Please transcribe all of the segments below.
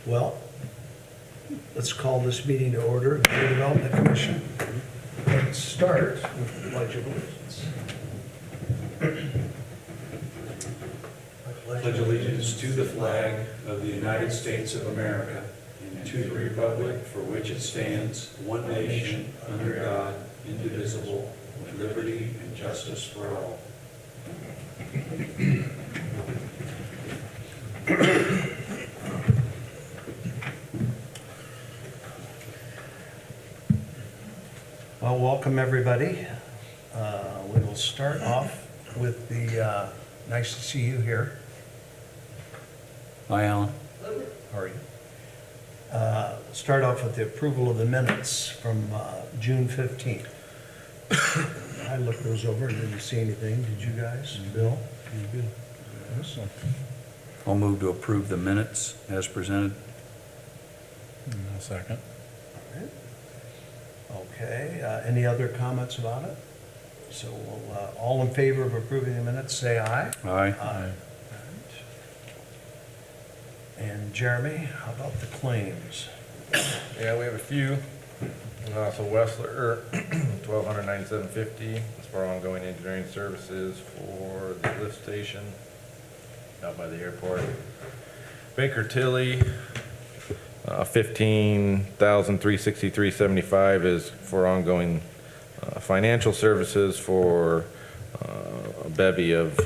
Well, let's call this meeting to order, the Redevelopment Commission. Let's start with the Pledge of Allegiance. Pledge allegiance to the flag of the United States of America and to the republic for which it stands, one nation, under God, indivisible, with liberty and justice for all. Well, welcome everybody. We will start off with the, nice to see you here. Hi, Alan. How are you? Start off with the approval of the minutes from June 15th. I looked those over and didn't see anything. Did you guys? Bill? You good? Yes. I'll move to approve the minutes as presented. I'll second. All right. Okay, any other comments about it? So we'll, all in favor of approving the minutes, say aye. Aye. Aye. And Jeremy, how about the claims? Yeah, we have a few. So Westler, $1,297.50 is for ongoing engineering services for the lift station out by the airport. Baker Tilly, $15,363.75 is for ongoing financial services for a bevy of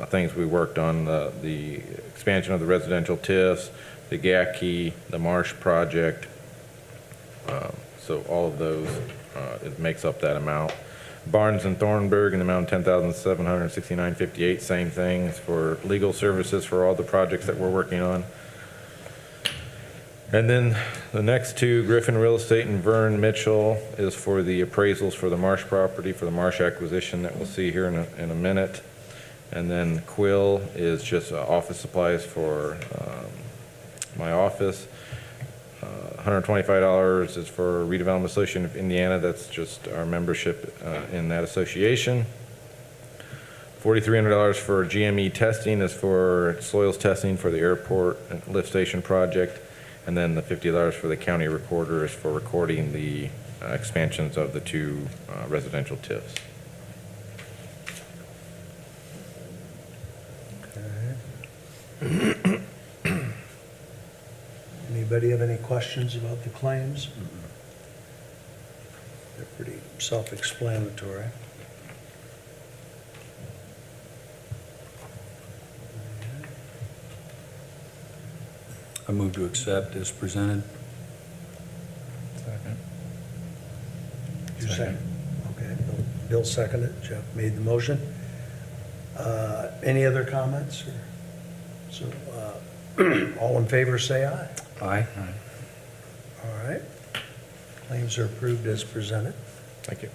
things we worked on, the expansion of the residential TIFs, the GACI, the Marsh project. So all of those, it makes up that amount. Barnes and Thornburg in the amount of $10,769.58, same thing. It's for legal services for all the projects that we're working on. And then the next two, Griffin Real Estate and Vern Mitchell, is for the appraisals for the Marsh property, for the Marsh acquisition that we'll see here in a minute. And then Quill is just office supplies for my office. $125 is for Redevelopment Association of Indiana. That's just our membership in that association. $4,300 for GME testing is for soils testing for the airport and lift station project. And then the $50 for the county recorder is for recording the expansions of the two residential TIFs. Okay. Anybody have any questions about the claims? They're pretty self-explanatory. I move to accept as presented. Second. You second? Okay, Bill seconded, Jeff made the motion. Any other comments? So, all in favor, say aye. Aye. All right. Claims are approved as presented. Thank you.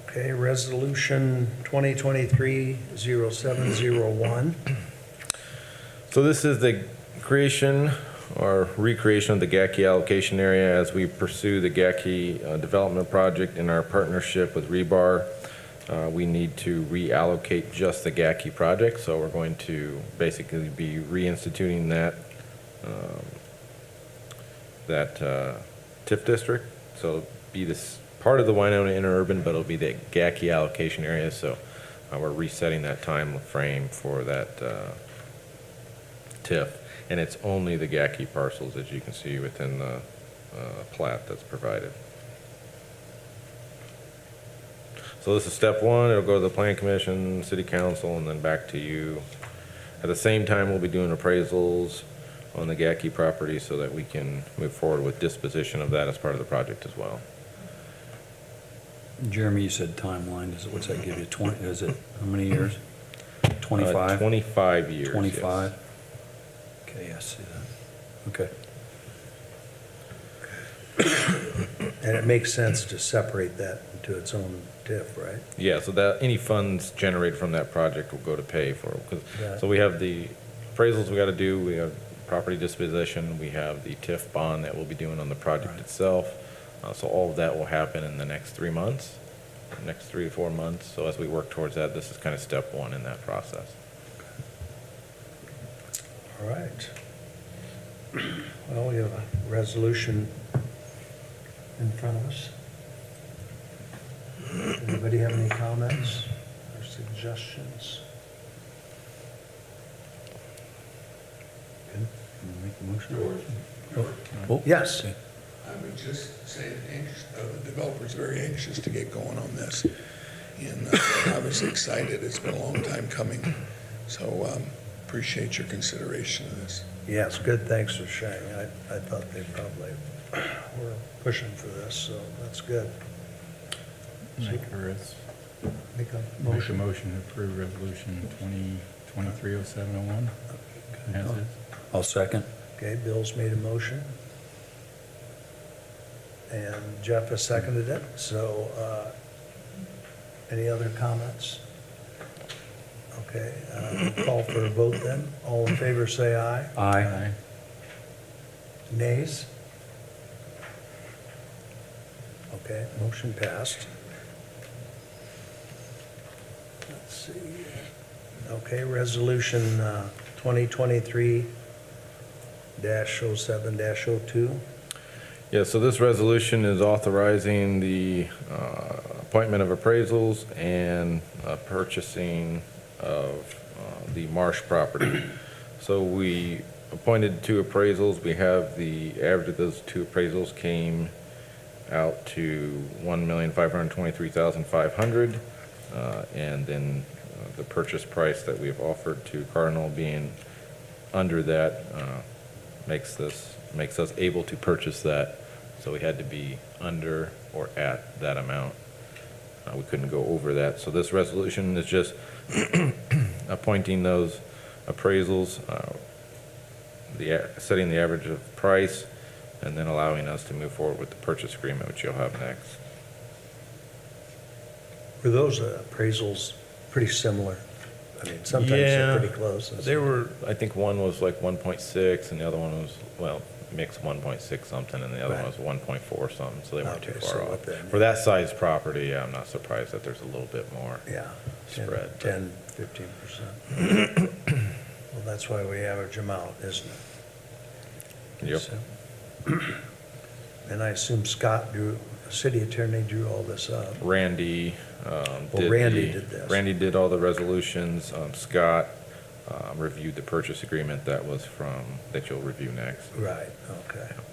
Okay, resolution 2023-0701. So this is the creation or recreation of the GACI allocation area as we pursue the GACI development project in our partnership with Rebar. We need to reallocate just the GACI project, so we're going to basically be reinstituting that TIF district. So it'll be this part of the Winona Interurban, but it'll be the GACI allocation area. So we're resetting that time frame for that TIF, and it's only the GACI parcels, as you can see within the plat that's provided. So this is step one. It'll go to the Plan Commission, City Council, and then back to you. At the same time, we'll be doing appraisals on the GACI property so that we can move forward with disposition of that as part of the project as well. Jeremy, you said timeline. What's that give you? 20? Is it how many years? 25. 25 years. 25. Yes. Okay, I see that. Okay. And it makes sense to separate that into its own TIF, right? Yeah, so that any funds generated from that project will go to pay for it. Yeah. So we have the appraisals we got to do, we have property disposition, we have the TIF bond that we'll be doing on the project itself. So all of that will happen in the next 3 months, next 3 to 4 months. So as we work towards that, this is kind of step one in that process. All right. Well, we have a resolution in front of us. Anybody have any comments or suggestions? Good. Can we make the motion? George, Oh, Yes. okay. I would just say that the developer's very anxious to get going on this. And I was excited. It's been a long time coming. So appreciate your consideration of this. Yes, good, thanks for sharing. I thought they probably were pushing for this, so that's good. Make a Motion. motion to approve resolution 2023-0701. As is. I'll second. Okay, Bill's made a motion. And Jeff has seconded it, so, any other comments? Okay, call for a vote then. All in favor, say aye. Aye. Nays? Okay, motion passed. Let's see. Okay, resolution 2023-07-02. Yeah, so this resolution is authorizing the appointment of appraisals and purchasing of the Marsh property. So we appointed 2 appraisals. We have the average of those 2 appraisals came out to $1,523,500, and then the purchase price that we've offered to Cardinal being under that makes us able to purchase that. So we had to be under or at that amount. We couldn't go over that. So this resolution is just appointing those appraisals, setting the average of price, and then allowing us to move forward with the purchase agreement, which you'll have next. Were those appraisals pretty similar? I mean, sometimes they're pretty close. They were, I think one was like 1.6 and the other one was, well, mixed 1.6 something, and the other one was 1.4 something, so they weren't too Okay, far so off. what then? For that size property, yeah, I'm not surprised that there's a little bit more. Yeah. Spread. 10, 15%. Well, that's why we average them out, isn't it? Yep. So- And I assume Scott drew, city attorney drew all this up. Randy Randy did this. Randy did all the resolutions. Scott reviewed the purchase agreement that you'll review next. Right, okay. All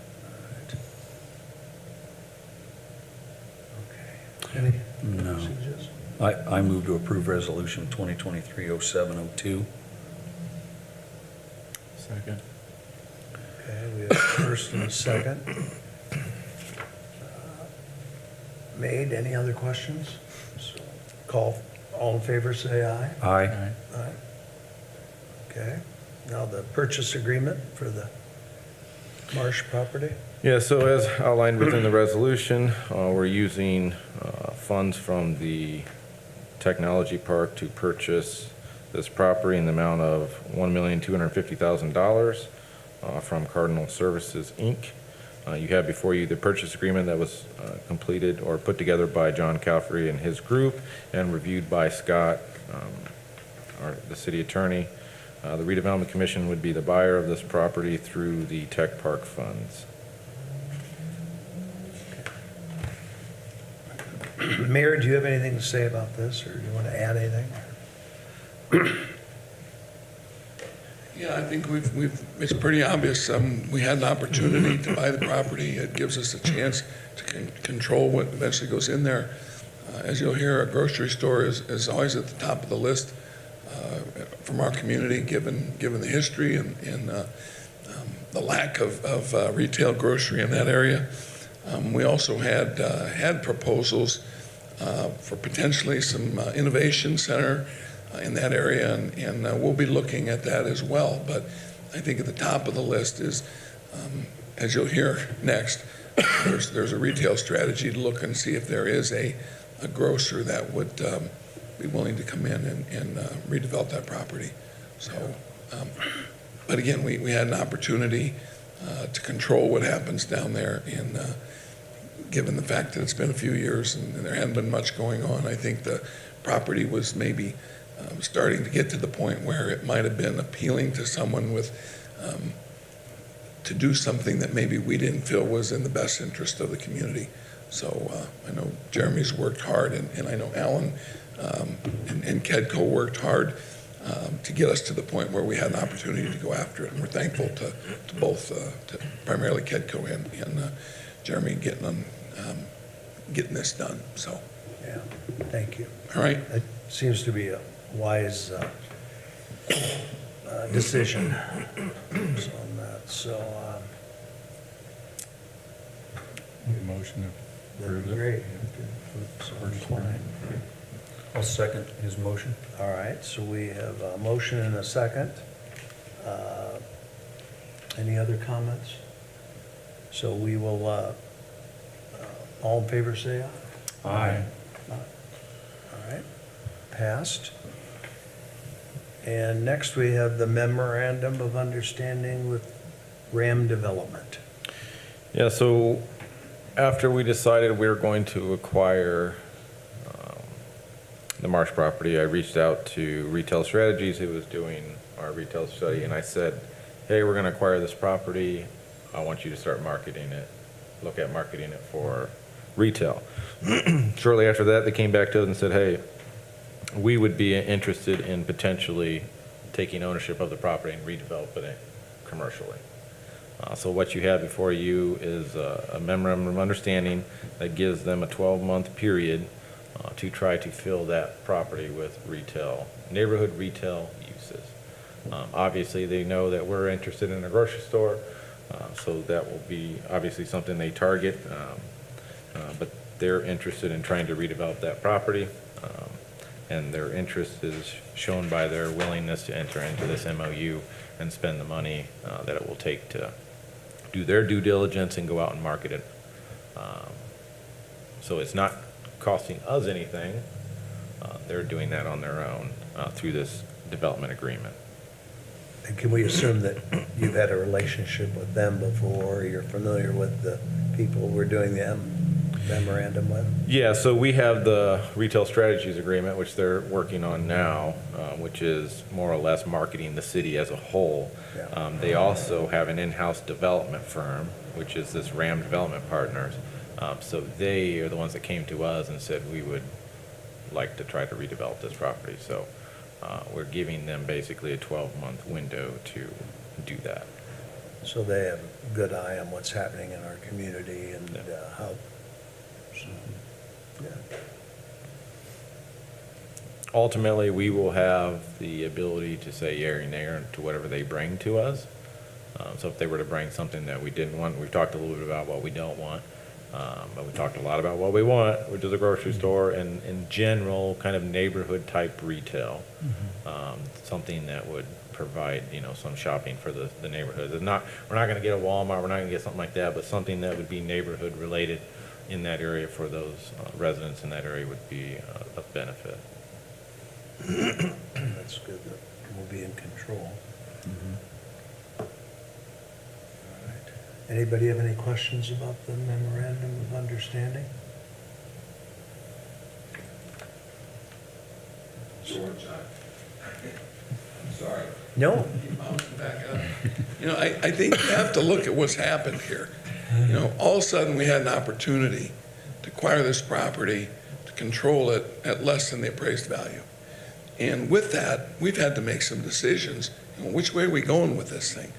right. Okay. Any No. suggestions? I move to approve resolution 2023-07-02. Second. Okay, we have a first and a second. Made, any other questions? So, call, all in favor, say aye. Aye. Aye. Okay, now the purchase agreement for the Marsh property? Yeah, so as outlined within the resolution, we're using funds from the technology park to purchase this property in the amount of $1,250,000 from Cardinal Services, Inc. You have before you the purchase agreement that was completed or put together by John Calfrey and his group and reviewed by Scott, the city attorney. The Redevelopment Commission would be the buyer of this property through the tech park funds. Mayor, do you have anything to say about this, or do you want to add anything? Yeah, I think it's pretty obvious. We had an opportunity to buy the property. It gives us a chance to control what eventually goes in there. As you'll hear, a grocery store is always at the top of the list from our community, given the history and the lack of retail grocery in that area. We also had proposals for potentially some innovation center in that area, and we'll be looking at that as well. But I think at the top of the list is, as you'll hear next, there's a retail strategy to look and see if there is a grocer that would be willing to come in and redevelop that property. So, but again, we had an opportunity to control what happens down there, and given the fact that it's been a few years and there hadn't been much going on, I think the property was maybe starting to get to the point where it might have been appealing to someone with to do something that maybe we didn't feel was in the best interest of the community. So I know Jeremy's worked hard, and I know Alan and Kedco worked hard to get us to the point where we had an opportunity to go after it. And we're thankful to both, to primarily Kedco and Jeremy getting this done. So, Yeah, thank you. all right. It seems to be a wise decision on that, so Motion to that'd approve be it. great. First line. I'll second his motion. All right, so we have a motion and a second. Any other comments? So we will, all in favor say aye. Aye. All right, passed. And next we have the memorandum of understanding with RAM Development. Yeah, so after we decided we were going to acquire the Marsh property, I reached out to Retail Strategies, who was doing our retail study, and I said, hey, we're going to acquire this property. I want you to start marketing it, look at marketing it for retail. Shortly after that, they came back to us and said, hey, we would be interested in potentially taking ownership of the property and redeveloping it commercially. So what you have before you is a memorandum of understanding that gives them a 12-month period to try to fill that property with retail, neighborhood retail uses. Obviously, they know that we're interested in a grocery store, so that will be obviously something they target, but they're interested in trying to redevelop that property, and their interest is shown by their willingness to enter into this MOU and spend the money that it will take to do their due diligence and go out and market it. So it's not costing us anything. They're doing that on their own through this development agreement. And can we assume that you've had a relationship with them before, you're familiar with the people we're doing the memorandum with? Yeah, so we have the Retail Strategies Agreement, which they're working on now, which is more or less marketing the city as a whole. Yeah. They also have an in-house development firm, which is this RAM Development Partners. So they are the ones that came to us and said we would like to try to redevelop this property. So we're giving them basically a 12-month window to do that. So they have a good eye on what's happening in our community and Yeah. how, so, yeah. Ultimately, we will have the ability to say yea or nay to whatever they bring to us. So if they were to bring something that we didn't want, we've talked a little bit about what we don't want, but we talked a lot about what we want, which is a grocery store and in general, kind of neighborhood type retail. Something that would provide, some shopping for the neighborhood. We're not going to get a Walmart, we're not going to get something like that, but something that would be neighborhood related in that area for those residents in that area would be of benefit. That's good that we'll be in control. All right. Anybody have any questions about the memorandum of understanding? George, I'm sorry. No. Keep bouncing back up. I think you have to look at what's happened here. All of a sudden, we had an opportunity to acquire this property, to control it at less than the appraised value. And with that, we've had to make some decisions. Which way are we going with this thing?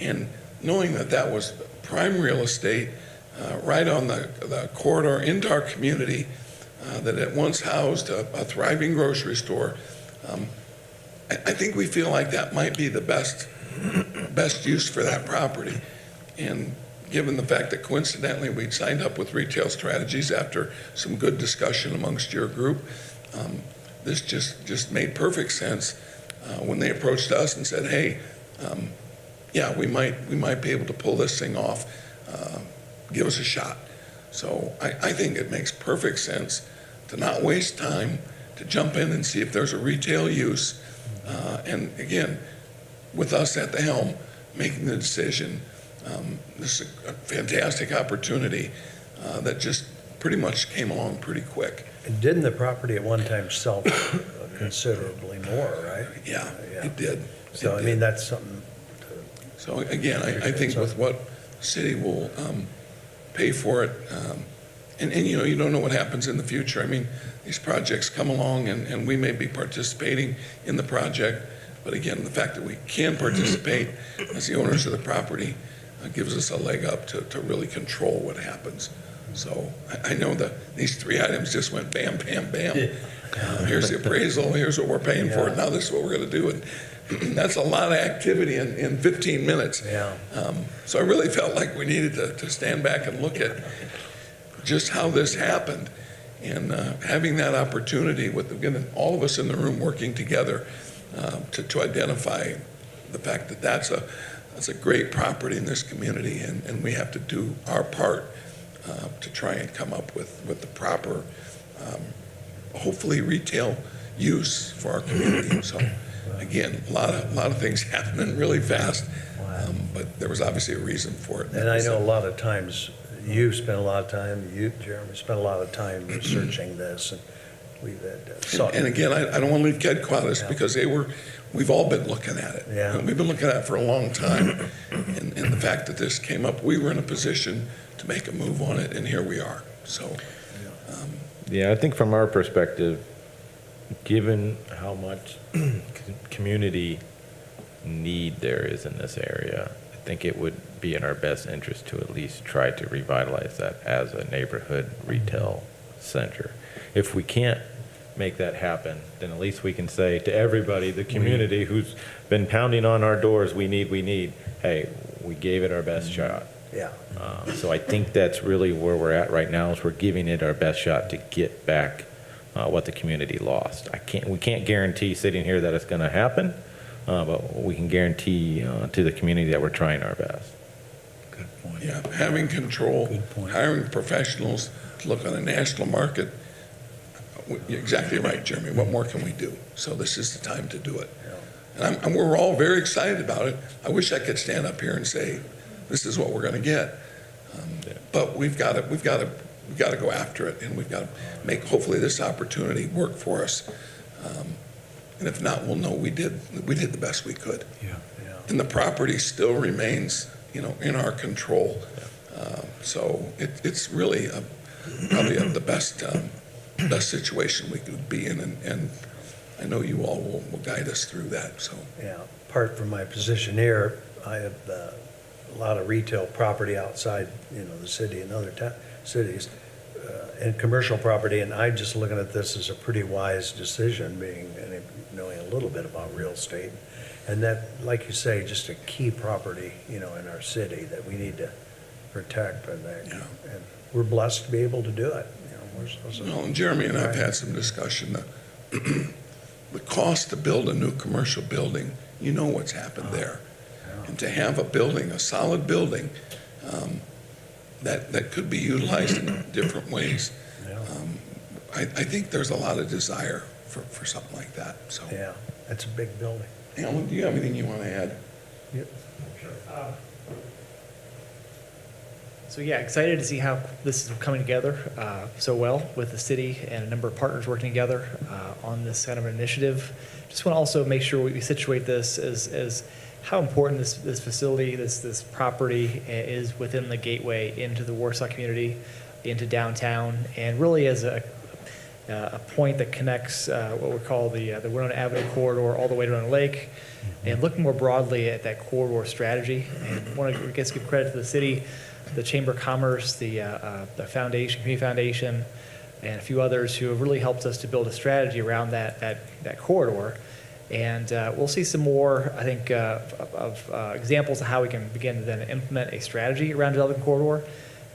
And knowing that that was prime real estate, right on the corridor into our community, that it once housed a thriving grocery store, I think we feel like that might be the best use for that property. And given the fact that coincidentally we'd signed up with Retail Strategies after some good discussion amongst your group, this just made perfect sense when they approached us and said, hey, yeah, we might be able to pull this thing off. Give us a shot. So I think it makes perfect sense to not waste time, to jump in and see if there's a retail use. And again, with us at the helm, making the decision, this is a fantastic opportunity that just pretty much came along pretty quick. And didn't the property at one time sell for considerably more, right? Yeah, it did. So, It I mean, did. that's something So again, I think with what the city will pay for it, and you know, you don't know what happens in the future. I mean, these projects come along and we may be participating in the project, but again, the fact that we can participate as the owners of the property gives us a leg up to really control what happens. So I know that these 3 items just went bam, bam, bam. Here's the appraisal, here's what we're paying for, now this is what we're gonna do. And that's a lot of activity in 15 minutes. Yeah. So I really felt like we needed to stand back and look at just how this happened. And having that opportunity with, again, all of us in the room working together to identify the fact that that's a great property in this community, and we have to do our part to try and come up with the proper, hopefully retail use for our community. So again, a lot of things happening really fast, but there was obviously a reason for it. And I know a lot of times, you spent a lot of time, you, Jeremy, spent a lot of time researching this, and we've had. And again, I don't want to leave Kedquatis because we've all been looking at it. Yeah. And we've been looking at it for a long time. And the fact that this came up, we were in a position to make a move on it, and here we are. So, Yeah, I think from our perspective, given how much community need there is in this area, I think it would be in our best interest to at least try to revitalize that as a neighborhood retail center. If we can't make that happen, then at least we can say to everybody, the community who's been pounding on our doors, we need, hey, we gave it our best shot. Yeah. So I think that's really where we're at right now, is we're giving it our best shot to get back what the community lost. We can't guarantee sitting here that it's going to happen, but we can guarantee to the community that we're trying our best. Good point. yeah, having control, Good point. hiring professionals to look on a national market. You're exactly right, Jeremy. What more can we do? So this is the time to do it. And we're all very excited about it. I wish I could stand up here and say, this is what we're going to get. But we've got to go after it, and we've got to make, hopefully, this opportunity work for us. And if not, we'll know we did the best we could. Yeah. And the property still remains, in our control. So it's really probably the best situation we could be in, and I know you all will guide us through that. So Yeah, apart from my position here, I have a lot of retail property outside, the city and other cities, and commercial property, and I'm just looking at this as a pretty wise decision, knowing a little bit about real estate. And that, like you say, just a key property, in our city that we need to protect. And we're blessed to be able to do it. and Jeremy and I've had some discussion. The cost to build a new commercial building, what's happened there. And to have a building, a solid building, that could be utilized in different ways. I think there's a lot of desire for something like that. So, Yeah, that's a big building. Alan, do you have anything you want to add? Yep. So yeah, excited to see how this is coming together so well with the city and a number of partners working together on this kind of initiative. Just want to also make sure we situate this as how important this facility, this property is within the gateway into the Warsaw community, into downtown, and really as a point that connects what we call the Winona Avenue corridor all the way to Winona Lake, and looking more broadly at that corridor strategy. And want to give credit to the city, the Chamber of Commerce, the foundation, Community Foundation, and a few others who have really helped us to build a strategy around that corridor. And we'll see some more, I think, of examples of how we can begin to then implement a strategy around developing corridor.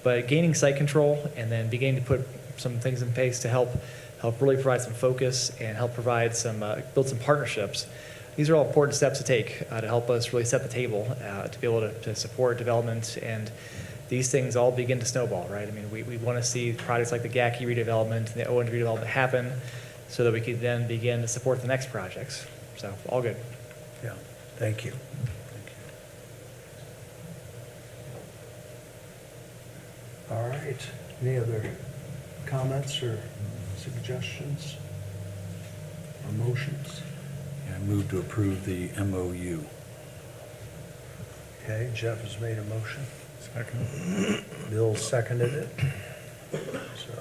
But gaining site control and then beginning to put some things in place to help really provide some focus and help provide build some partnerships. These are all important steps to take to help us really set the table to be able to support development, and these things all begin to snowball, right? I mean, we want to see projects like the GACI redevelopment and the Owens redevelopment happen so that we can then begin to support the next projects. So, all good. Yeah, thank you. All right, any other comments or suggestions or motions? I move to approve the MOU. Okay, Jeff has made a motion. Second. Bill seconded it. So,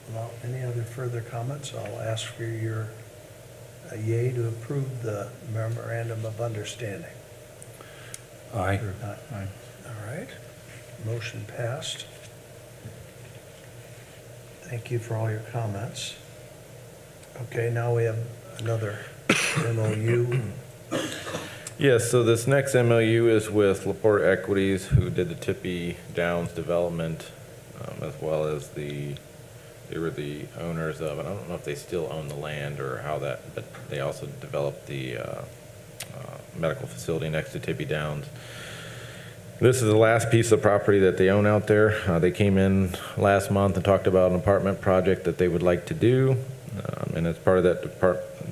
without any other further comments, I'll ask for your yea to approve the memorandum of understanding. Aye. Aye. All right, motion passed. Thank you for all your comments. Okay, now we have another MOU. Yes, so this next MOU is with Laporte Equities, who did the Tippy Downs development, as well as they were the owners of, and I don't know if they still own the land or how that, but they also developed the medical facility next to Tippy Downs. This is the last piece of property that they own out there. They came in last month and talked about an apartment project that they would like to do. And as part of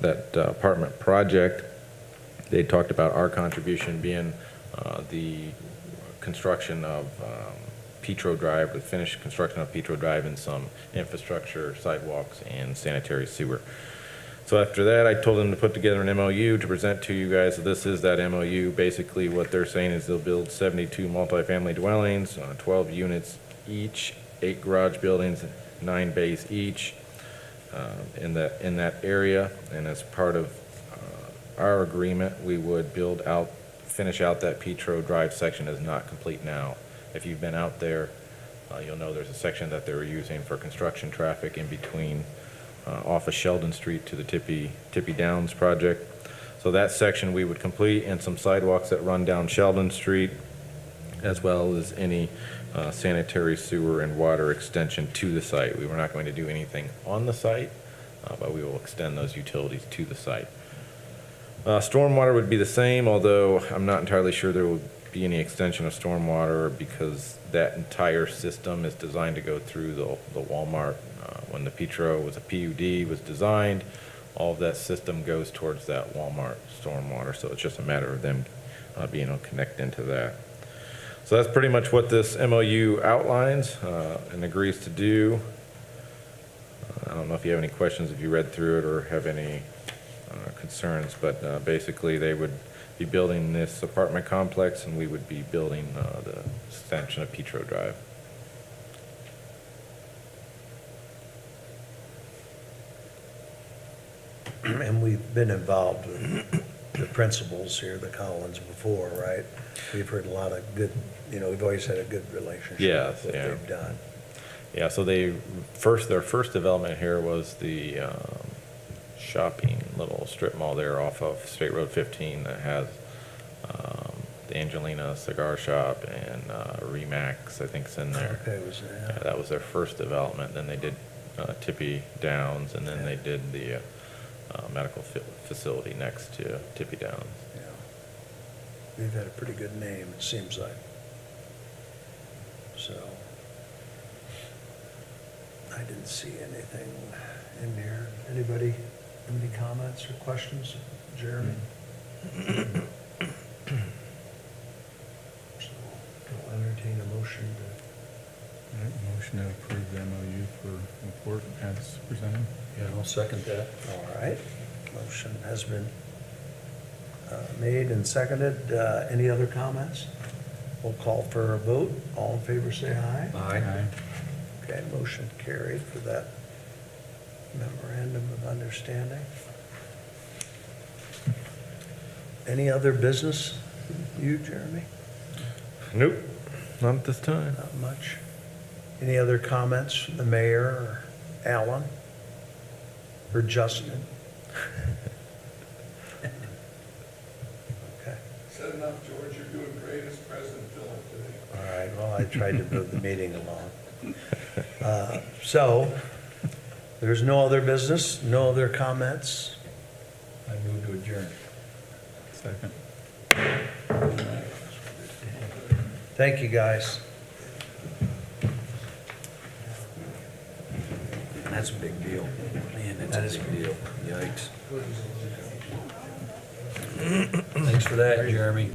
that apartment project, they talked about our contribution being the construction of Petro Drive, the finished construction of Petro Drive, and some infrastructure, sidewalks, and sanitary sewer. So after that, I told them to put together an MOU to present to you guys. This is that MOU. Basically, what they're saying is they'll build 72 multifamily dwellings, 12 units each, 8 garage buildings, 9 bays each, in that area. And as part of our agreement, we would finish out that Petro Drive section is not complete now. If you've been out there, you'll know there's a section that they were using for construction traffic in between off of Sheldon Street to the Tippy Downs project. So that section we would complete, and some sidewalks that run down Sheldon Street, as well as any sanitary sewer and water extension to the site. We were not going to do anything on the site, but we will extend those utilities to the site. Stormwater would be the same, although I'm not entirely sure there will be any extension of stormwater, because that entire system is designed to go through the Walmart. When the Petro was a PUD was designed, all of that system goes towards that Walmart stormwater, so it's just a matter of them being able to connect into that. So that's pretty much what this MOU outlines and agrees to do. I don't know if you have any questions, if you read through it or have any concerns, but basically they would be building this apartment complex, and we would be building the extension of Petro Drive. And we've been involved with the principals here, the Collins, before, right? We've heard a lot of good, we've always had a good relationship Yes, with what yeah. they've done. Yeah, so their first development here was the shopping little strip mall there off of State Road 15 that has the Angelina Cigar Shop and Remax, I think, is in there. Okay, was Yeah, that? that was their first development. Then they did Tippy Downs, and then they did the medical facility next to Tippy Downs. Yeah. We've had a pretty good name, it seems like. So, I didn't see anything in here. Anybody, any comments or questions? Jeremy? So, I'll entertain a motion to, All right, motion to approve the MOU for report as presented. Yeah, I'll second that. all right. Motion has been made and seconded. Any other comments? We'll call for a vote. All in favor, say aye. Aye. Okay, motion carried for that memorandum of understanding. Any other business, you, Jeremy? Nope, not at this time. Not much. Any other comments from the mayor or Alan or Justin? Okay, Said enough, George, you're doing great as President Philip today. all right, well, I tried to move the meeting along. So, there's no other business, no other comments? I move to adjourn. Second. Thank you, guys. That's a big deal. Man, That that's is a big deal. Yikes. Thanks for that, Jeremy.